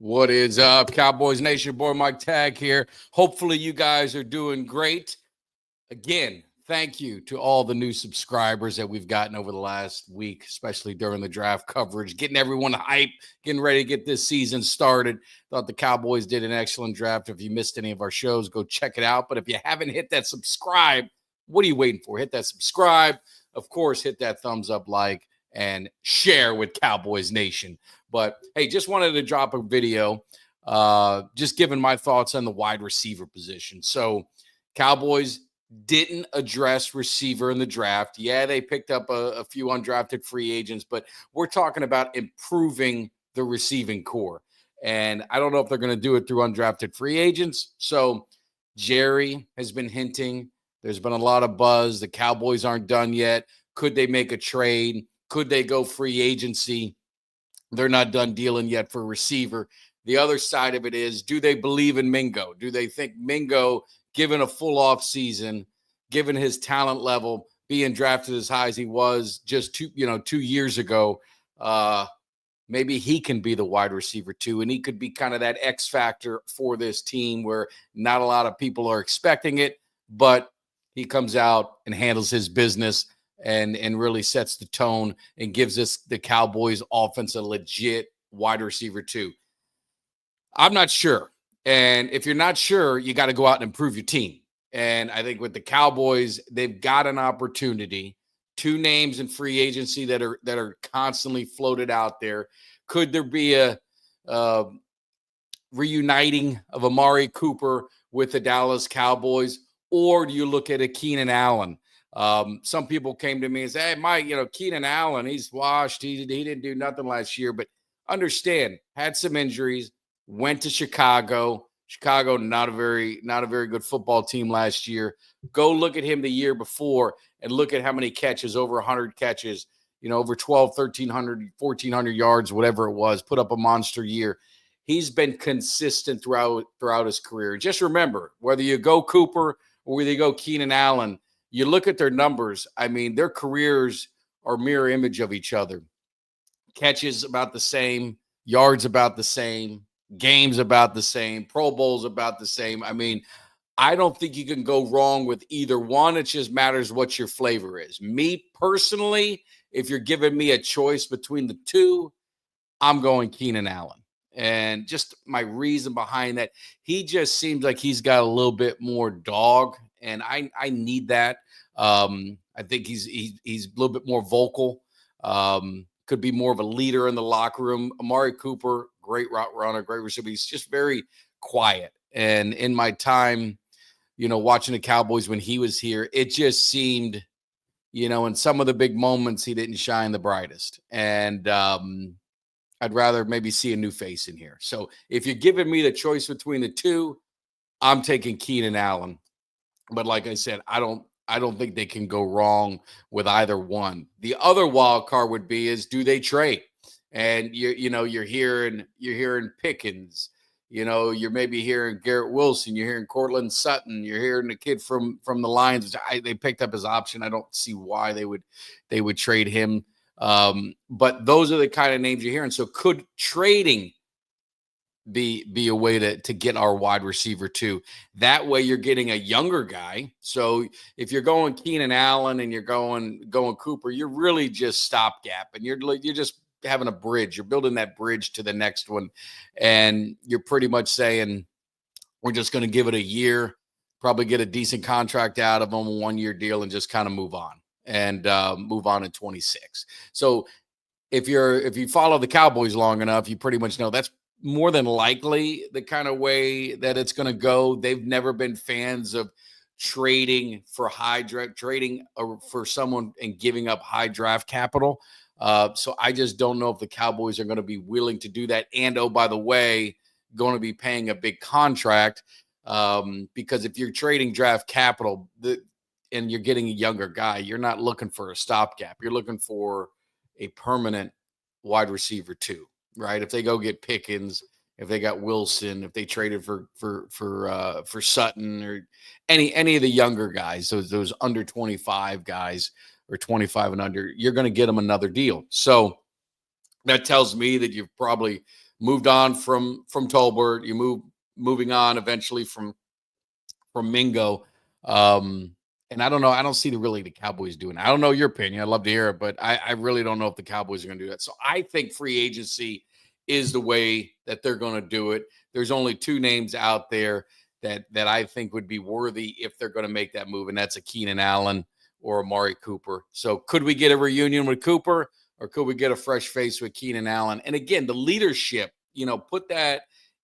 What is up, Cowboys Nation? Boy, Mike Tag here. Hopefully, you guys are doing great. Again, thank you to all the new subscribers that we've gotten over the last week, especially during the draft coverage, getting everyone hyped, getting ready to get this season started. Thought the Cowboys did an excellent draft. If you missed any of our shows, go check it out. But if you haven't hit that subscribe, what are you waiting for? Hit that subscribe. Of course, hit that thumbs up, like, and share with Cowboys Nation. But hey, just wanted to drop a video, just giving my thoughts on the wide receiver position. So, Cowboys didn't address receiver in the draft. Yeah, they picked up a few undrafted free agents, but we're talking about improving the receiving core. And I don't know if they're going to do it through undrafted free agents. So, Jerry has been hinting. There's been a lot of buzz. The Cowboys aren't done yet. Could they make a trade? Could they go free agency? They're not done dealing yet for receiver. The other side of it is, do they believe in Mingo? Do they think Mingo, given a full off season, given his talent level, being drafted as high as he was just 2 years ago, maybe he can be the wide receiver too, and he could be kind of that X factor for this team where not a lot of people are expecting it, but he comes out and handles his business and really sets the tone and gives us the Cowboys offense a legit wide receiver too. I'm not sure. And if you're not sure, you got to go out and improve your team. And I think with the Cowboys, they've got an opportunity. 2 names in free agency that are constantly floated out there. Could there be a reuniting of Amari Cooper with the Dallas Cowboys? Or do you look at a Keenan Allen? Some people came to me and said, hey, Mike, Keenan Allen, he's washed. He didn't do nothing last year. But understand, had some injuries, went to Chicago. Chicago, not a very good football team last year. Go look at him the year before and look at how many catches, over 100 catches, over 12, 1,300, 1,400 yards, whatever it was, put up a monster year. He's been consistent throughout his career. Just remember, whether you go Cooper or whether you go Keenan Allen, you look at their numbers. I mean, their careers are mirror image of each other. Catches about the same, yards about the same, games about the same, Pro Bowls about the same. I mean, I don't think you can go wrong with either one. It just matters what your flavor is. Me personally, if you're giving me a choice between the two, I'm going Keenan Allen. And just my reason behind that, he just seems like he's got a little bit more dog, and I need that. I think he's a little bit more vocal. Could be more of a leader in the locker room. Amari Cooper, great route runner, great receiver. He's just very quiet. And in my time, watching the Cowboys when he was here, it just seemed, in some of the big moments, he didn't shine the brightest. And I'd rather maybe see a new face in here. So if you're giving me the choice between the two, I'm taking Keenan Allen. But like I said, I don't think they can go wrong with either one. The other wild card would be is, do they trade? And you're hearing Pickens, you're maybe hearing Garrett Wilson, you're hearing Cortland Sutton, you're hearing the kid from the Lions. They picked up his option. I don't see why they would trade him. But those are the kind of names you're hearing. So could trading be a way to get our wide receiver too? That way you're getting a younger guy. So if you're going Keenan Allen and you're going Cooper, you're really just stopgap, and you're just having a bridge. You're building that bridge to the next one, and you're pretty much saying, we're just going to give it a year, probably get a decent contract out of them, a 1-year deal, and just kind of move on and move on in 26. So if you follow the Cowboys long enough, you pretty much know that's more than likely the kind of way that it's going to go. They've never been fans of trading for for someone and giving up high draft capital. So I just don't know if the Cowboys are going to be willing to do that. And, oh, by the way, going to be paying a big contract, because if you're trading draft capital and you're getting a younger guy, you're not looking for a stopgap. You're looking for a permanent wide receiver too, right? If they go get Pickens, if they got Wilson, if they traded for Sutton or any of the younger guys, those under 25 guys or 25 and under, you're going to get them another deal. So that tells me that you're probably moved on from Tolbert. You moving on eventually from Mingo. And I don't know. I don't see the Cowboys doing it. I don't know your opinion. I'd love to hear it, but I really don't know if the Cowboys are going to do that. So I think free agency is the way that they're going to do it. There's only two names out there that I think would be worthy if they're going to make that move, and that's a Keenan Allen or Amari Cooper. So could we get a reunion with Cooper, or could we get a fresh face with Keenan Allen? And again, the leadership, put that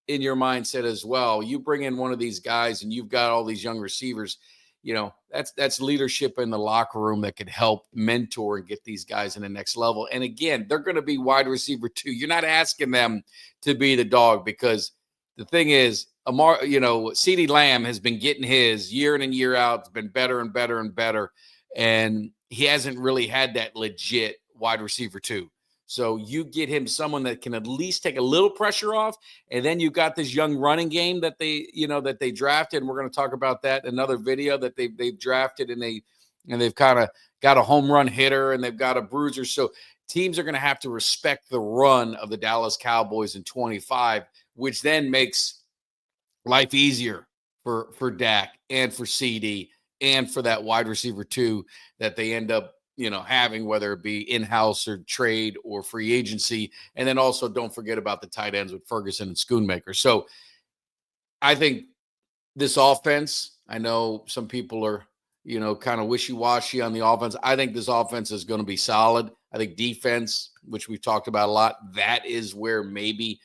in your mindset as well. You bring in one of these guys and you've got all these young receivers, that's leadership in the locker room that could help mentor and get these guys in the next level. And again, they're going to be wide receiver 2. You're not asking them to be the dog, because the thing is, CeeDee Lamb has been getting his year in and year out. It's been better and better and better. And he hasn't really had that legit wide receiver 2. So you get him someone that can at least take a little pressure off, and then you got this young running game that they drafted, and we're going to talk about that in another video that they've drafted, and they've kind of got a home run hitter and they've got a bruiser. So teams are going to have to respect the run of the Dallas Cowboys in 25, which then makes life easier for Dak and for CD and for that wide receiver 2 that they end up having, whether it be in-house or trade or free agency. And then also don't forget about the tight ends with Ferguson and Schoonmaker. So I think this offense, I know some people are, kind of wishy-washy on the offense. I think this offense is going to be solid. I think defense, which we've talked about a lot, that is where maybe,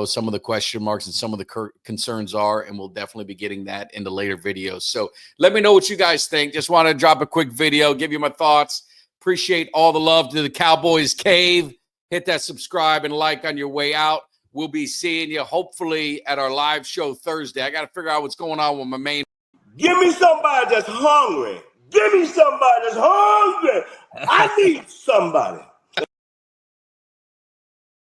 some of the question marks and some of the concerns are, and we'll definitely be getting that into later videos. So let me know what you guys think. Just want to drop a quick video, give you my thoughts. Appreciate all the love to the Cowboys Cave. Hit that subscribe and like on your way out. We'll be seeing you hopefully at our live show Thursday. I got to figure out what's going on with my main. Give me somebody that's hungry. Give me somebody that's hungry. I need somebody.